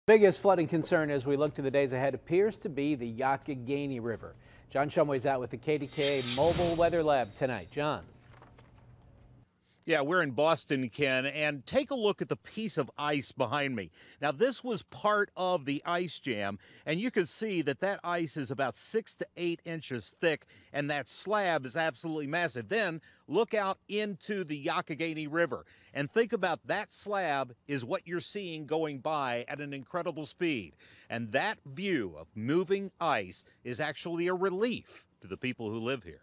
Biggest flooding concern as we look to the days ahead appears to be the Yough River. John Shumway's out with the KDKA Mobile Weather Lab tonight. John. Yeah, we're in Boston, Ken, and take a look at the piece of ice behind me. Now, this was part of the ice jam, and you can see that that ice is about 6 to 8 inches thick, and that slab is absolutely massive. Then look out into the Yough River, and think about that slab is what you're seeing going by at an incredible speed. And that view of moving ice is actually a relief to the people who live here.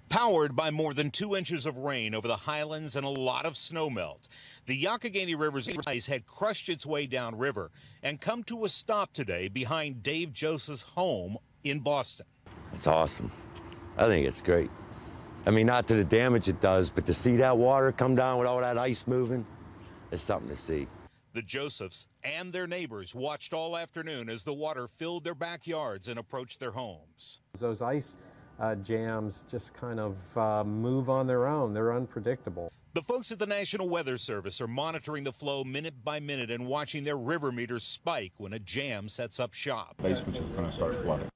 Powered by more than 2 inches of rain over the highlands and a lot of snowmelt, the Yough River's ice had crushed its way downriver and come to a stop today behind Dave Joseph's home in Boston. It's awesome. I think it's great. I mean, not to the damage it does, but to see that water come down with all that ice moving, it's something to see. The Josephs and their neighbors watched all afternoon as the water filled their backyards and approached their homes. Those ice jams just kind of move on their own. They're unpredictable. The folks at the National Weather Service are monitoring the flow minute by minute and watching their river meters spike when a jam sets up shop. Basements are going to start flooding.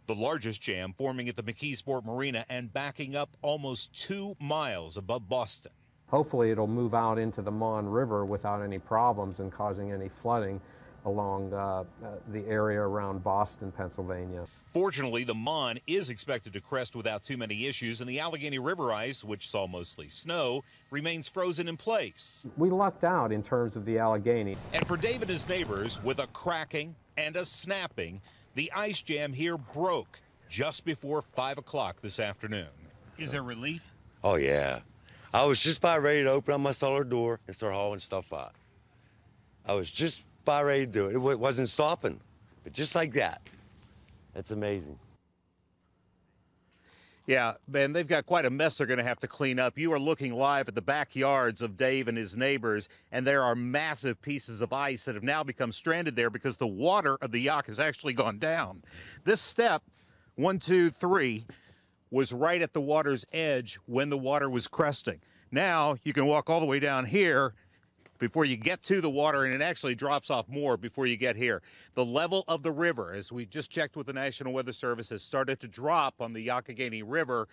The largest jam forming at the McKeesport Marina and backing up almost 2 miles above Boston. Hopefully it'll move out into the Mon River without any problems and causing any flooding along the area around Boston, Pennsylvania. Fortunately, the Mon is expected to crest without too many issues, and the Allegheny River ice, which saw mostly snow, remains frozen in place. We lucked out in terms of the Allegheny. And for Dave and his neighbors, with a cracking and a snapping, the ice jam here broke just before 5 o'clock this afternoon. Is there relief? Oh, yeah. I was just about ready to open up my cellar door and start hauling stuff out. I was just about ready to do it. It wasn't stopping, but just like that. That's amazing. Yeah, Ben, they've got quite a mess they're going to have to clean up. You are looking live at the backyards of Dave and his neighbors, and there are massive pieces of ice that have now become stranded there because the water of the Yough has actually gone down. This step, 1, 2, 3, was right at the water's edge when the water was cresting. Now you can walk all the way down here before you get to the water, and it actually drops off more before you get here. The level of the river, as we just checked with the National Weather Service, has started to drop on the Yough River.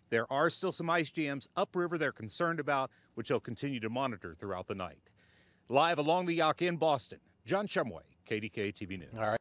There are still some ice jams upriver they're concerned about, which they'll continue to monitor throughout the night. Live along the Yough in Boston, John Shumway, KDKA TV News. All right.